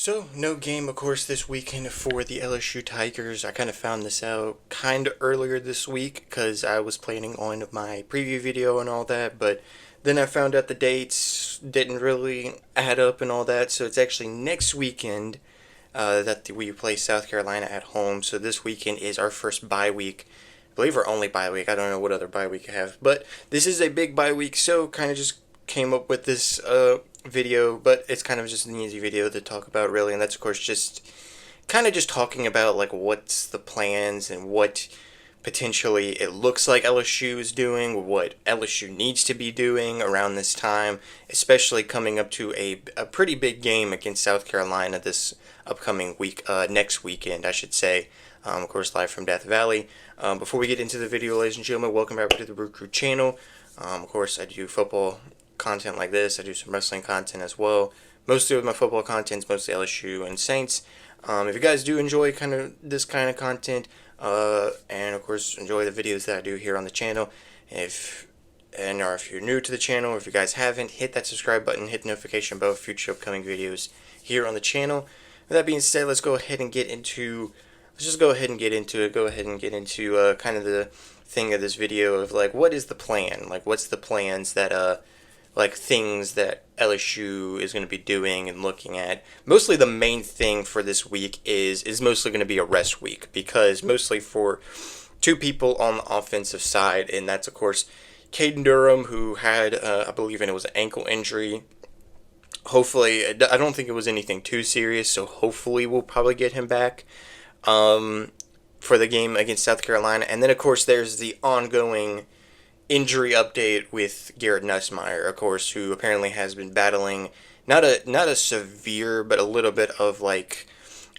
So, no game, of course, this weekend for the LSU Tigers. I kind of found this out kind of earlier this week because I was planning on my preview video and all that, but then I found out the dates didn't really add up and all that, so it's actually next weekend that we play South Carolina at home. So, this weekend is our first bye week. I believe our only bye week. I don't know what other bye week I have, but this is a big bye week, so kind of just came up with this video, but it's kind of just an easy video to talk about, really, and that's of course just kind of just talking about like what's the plans and what potentially it looks like LSU is doing, what LSU needs to be doing around this time, especially coming up to a pretty big game against South Carolina this upcoming week, next weekend, I should say. Of course, live from Death Valley. Before we get into the video, ladies and gentlemen, welcome back to the BrewCrew channel. Of course, I do football content like this. I do some wrestling content as well. Mostly with my football content, mostly LSU and Saints. If you guys do enjoy this kind of content, and of course enjoy the videos that I do here on the channel, if you're new to the channel, or if you guys haven't, hit that subscribe button, hit the notification bell for future upcoming videos here on the channel. With that being said, let's just go ahead and get into it. Go ahead and get into kind of the thing of this video of like what is the plan? Like what's the plans that like things that LSU is going to be doing and looking at. Mostly the main thing for this week is mostly going to be a rest week, because mostly for two people on the offensive side, and that's of course Caden Durham, who had I believe it was an ankle injury. Hopefully, I don't think it was anything too serious, so hopefully we'll probably get him back for the game against South Carolina. And then of course there's the ongoing injury update with Garrett Nussmeier, of course, who apparently has been battling not a severe, but a little bit of like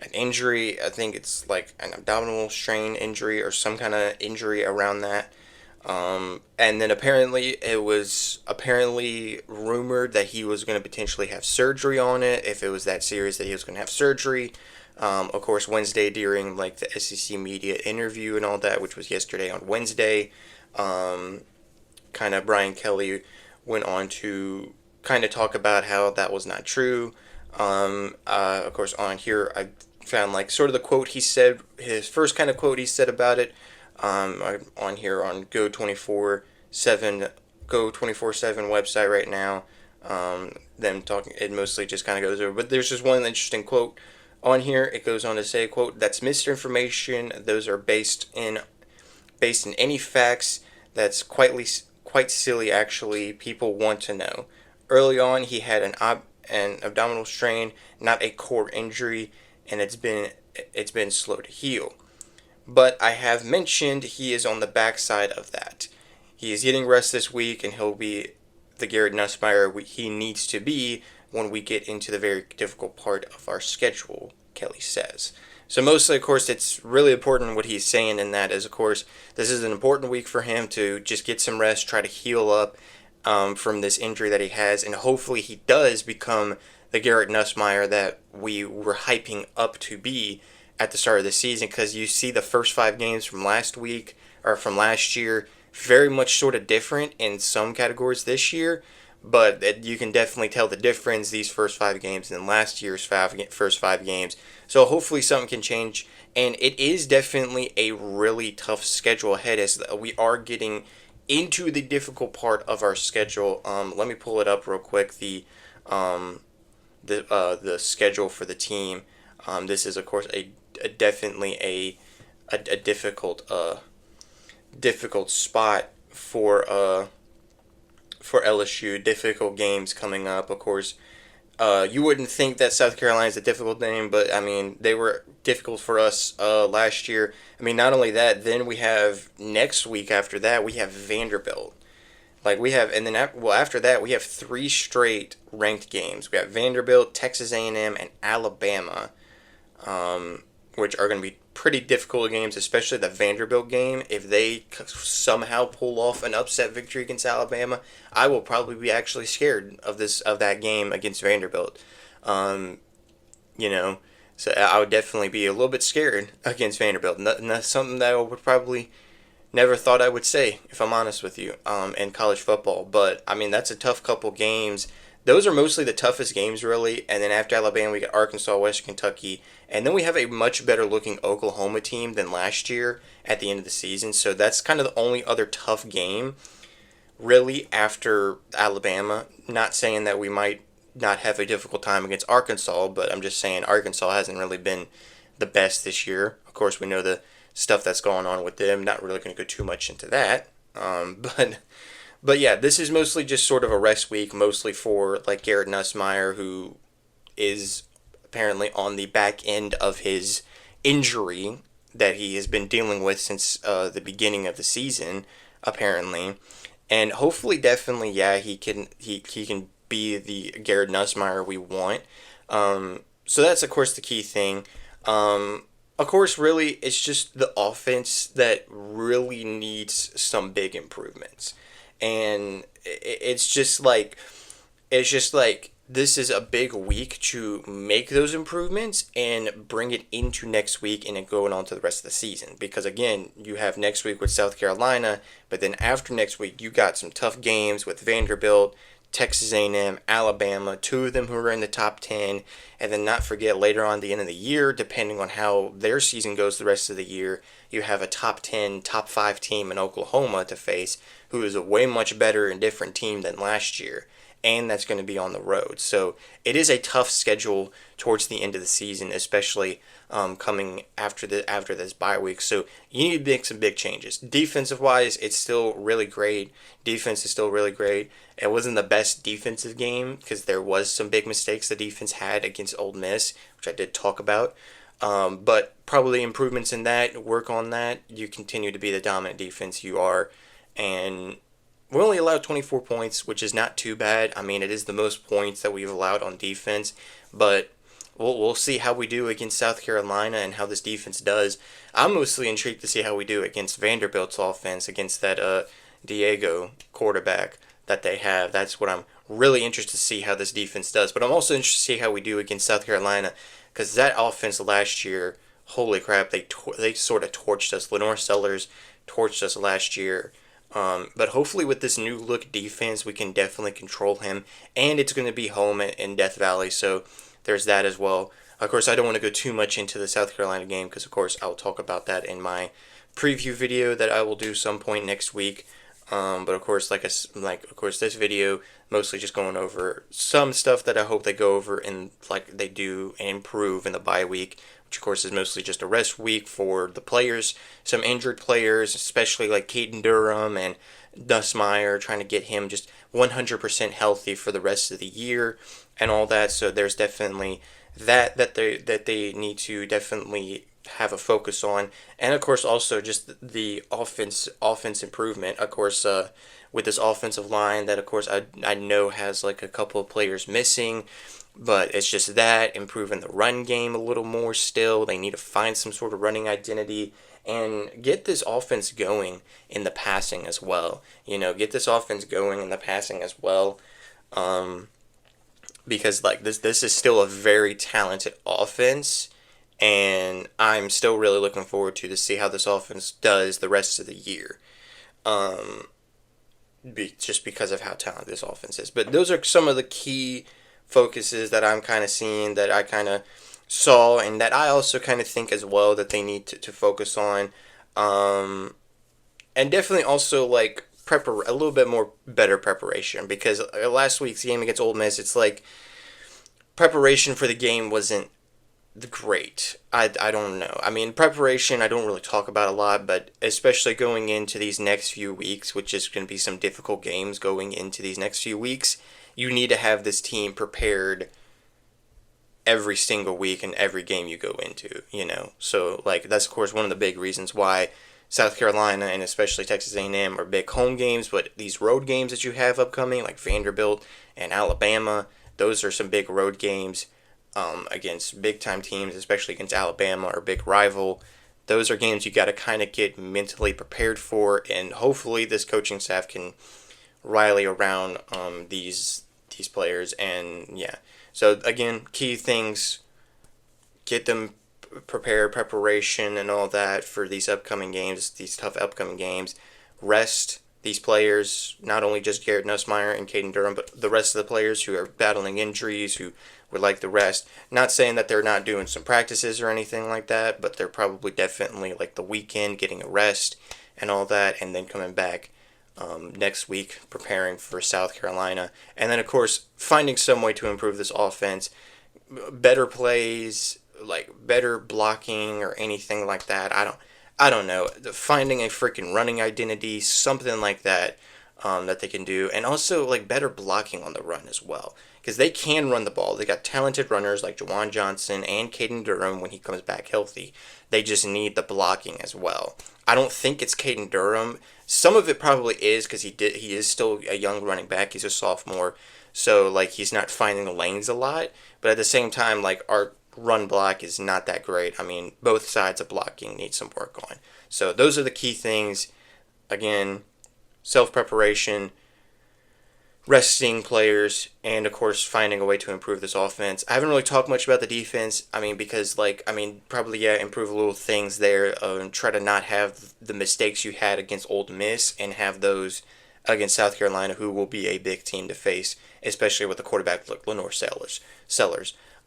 an injury. I think it's like an abdominal strain injury or some kind of injury around that. And then apparently it was rumored that he was going to potentially have surgery on it, if it was that serious that he was going to have surgery. Of course, Wednesday during like the SEC media interview and all that, which was yesterday on Wednesday, kind of Brian Kelly went on to kind of talk about how that was not true. Of course, on here I found like sort of the quote he said, his first kind of quote he said about it. On here on Go 24/7 website right now. Them talking, it mostly just kind of goes over, but there's just one interesting quote on here. It goes on to say, quote, "That's misinformation. Those are based in any facts. That's quite silly, actually. People want to know. Early on, he had an abdominal strain, not a core injury, and it's been slow to heal. But I have mentioned he is on the backside of that. He is getting rest this week, and he'll be the Garrett Nussmeier he needs to be when we get into the very difficult part of our schedule," Kelly says. So mostly, of course, it's really important what he's saying in that is, of course, this is an important week for him to just get some rest, try to heal up from this injury that he has, and hopefully he does become the Garrett Nussmeier that we were hyping up to be at the start of the season, because you see the first 5 games from last week, or from last year, very much sort of different in some categories this year, but you can definitely tell the difference these first 5 games and last year's first 5 games. So hopefully something can change, and it is definitely a really tough schedule ahead as we are getting into the difficult part of our schedule. Let me pull it up real quick. The schedule for the team. This is of course definitely a difficult spot for LSU. Difficult games coming up, of course. You wouldn't think that South Carolina is a difficult game, but I mean they were difficult for us last year. I mean, not only that, then we have next week after that we have Vanderbilt. Like we have, and then after that we have 3 straight ranked games. We have Vanderbilt, Texas A&M, and Alabama, which are going to be pretty difficult games, especially the Vanderbilt game. If they somehow pull off an upset victory against Alabama, I will probably be actually scared of that game against Vanderbilt. You know, so I would definitely be a little bit scared against Vanderbilt. And that's something that I would probably never thought I would say, if I'm honest with you, in college football. But I mean, that's a tough couple games those are mostly the toughest games, really. And then after Alabama, we got Arkansas, Western Kentucky, and then we have a much better looking Oklahoma team than last year at the end of the season. So that's kind of the only other tough game, really, after Alabama. Not saying that we might not have a difficult time against Arkansas, but I'm just saying Arkansas hasn't really been the best this year. Of course, we know the stuff that's going on with them. Not really going to go too much into that. But yeah, this is mostly just sort of a rest week, mostly for like Garrett Nussmeier, who is apparently on the back end of his injury that he has been dealing with since the beginning of the season, apparently. And hopefully, definitely, yeah, he can be the Garrett Nussmeier we want. So that's of course the key thing. Of course, really, it's just the offense that really needs some big improvements, and it's just like this is a big week to make those improvements and bring it into next week and then going on to the rest of the season. Because again, you have next week with South Carolina, but then after next week, you got some tough games with Vanderbilt, Texas A&M, Alabama, two of them who are in the top 10, and then not forget later on the end of the year, depending on how their season goes the rest of the year, you have a top 10, top 5 team in Oklahoma to face, who is a way much better and different team than last year, and that's going to be on the road. So it is a tough schedule towards the end of the season, especially coming after this bye week. So you need to make some big changes. Defensive wise, it's still really great. Defense is still really great. It wasn't the best defensive game because there was some big mistakes the defense had against Ole Miss, which I did talk about. But probably improvements in that, work on that. You continue to be the dominant defense you are. And we only allowed 24 points, which is not too bad. I mean, it is the most points that we've allowed on defense, but we'll see how we do against South Carolina and how this defense does. I'm mostly intrigued to see how we do against Vanderbilt's offense, against that Diego quarterback that they have. That's what I'm really interested to see how this defense does. But I'm also interested to see how we do against South Carolina, because that offense last year, holy crap, they sort of torched us. Lenore Sellers torched us last year. But hopefully with this new look defense, we can definitely control him. And it's going to be home in Death Valley, so there's that as well. Of course, I don't want to go too much into the South Carolina game because, of course, I'll talk about that in my preview video that I will do some point next week. But of course, of course, this video mostly just going over some stuff that I hope they go over and like they do and improve in the bye week, which of course is mostly just a rest week for the players, some injured players, especially like Caden Durham and Nussmeier, trying to get him just 100% healthy for the rest of the year and all that. So there's definitely that they need to definitely have a focus on, and of course also just the offense improvement. Of course, with this offensive line that of course I know has like a couple of players missing, but it's just that improving the run game a little more. Still, they need to find some sort of running identity and get this offense going in the passing as well. Get this offense going in the passing as well. Because like this is still a very talented offense, and I'm still really looking forward to see how this offense does the rest of the year. Just because of how talented this offense is. But those are some of the key focuses that I'm kind of seeing, that I kind of saw, and that I also kind of think as well that they need to focus on. And definitely also like a little bit more better preparation, because last week's game against Ole Miss, it's like preparation for the game wasn't great. I don't know. I mean, preparation I don't really talk about a lot, but especially going into these next few weeks, which is going to be some difficult games going into these next few weeks, you need to have this team prepared every single week and every game you go into. So like that's of course one of the big reasons why South Carolina and especially Texas A&M are big home games, but these road games that you have upcoming, like Vanderbilt and Alabama, those are some big road games against big-time teams, especially against Alabama, or big rival. Those are games you got to kind of get mentally prepared for, and hopefully this coaching staff can rally around these players. And yeah, so again, key things, get them preparation and all that for these upcoming games, these tough upcoming games. Rest these players, not only just Garrett Nussmeier and Caden Durham, but the rest of the players who are battling injuries, who would like the rest. Not saying that they're not doing some practices or anything like that, but they're probably definitely like the weekend getting a rest and all that, and then coming back next week preparing for South Carolina. And then, of course, finding some way to improve this offense, better plays, like better blocking or anything like that. I don't know. Finding a freaking running identity, something like that, that they can do, and also like better blocking on the run as well, because they can run the ball. They got talented runners like Jawan Johnson and Caden Durham when he comes back healthy. They just need the blocking as well. I don't think it's Caden Durham. Some of it probably is because he is still a young running back. He's a sophomore, so like he's not finding the lanes a lot. But at the same time, like our run block is not that great. I mean, both sides of blocking need some work on. So those are the key things. Again, self-preparation, resting players, and of course finding a way to improve this offense. I haven't really talked much about the defense. I mean, because probably improve little things there, and try to not have the mistakes you had against Ole Miss and have those against South Carolina, who will be a big team to face, especially with a quarterback like Lenore Sellers,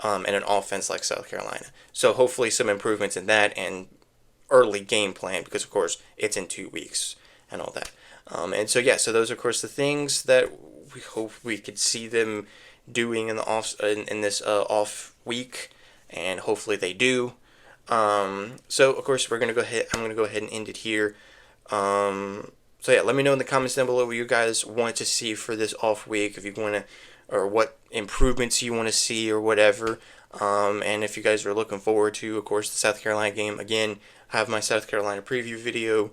and an offense like South Carolina. So hopefully some improvements in that and early game plan, because of course it's in 2 weeks and all that. And so yeah, so those are of course the things that we hope we could see them doing in the in this off week, and hopefully they do. So of course I'm gonna go ahead and end it here. So yeah, let me know in the comments down below what you guys want to see for this off week, if you want to, or what improvements you want to see or whatever. And if you guys are looking forward to, of course, the South Carolina game, again, I have my South Carolina preview video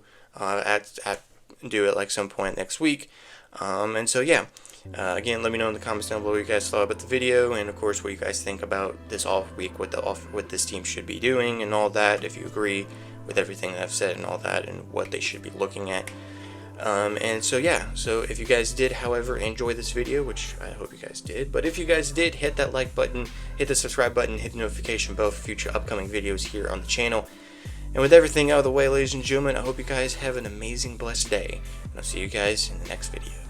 do it like some point next week. And so yeah, again, let me know in the comments down below what you guys thought about the video, and of course what you guys think about this off week, what this team should be doing and all that, if you agree with everything that I've said and all that, and what they should be looking at. And so yeah, so if you guys did, however, enjoy this video, which I hope you guys did, but if you guys did, hit that like button, hit the subscribe button, hit the notification bell for future upcoming videos here on the channel. And with everything out of the way, ladies and gentlemen, I hope you guys have an amazing, blessed day, and I'll see you guys in the next video.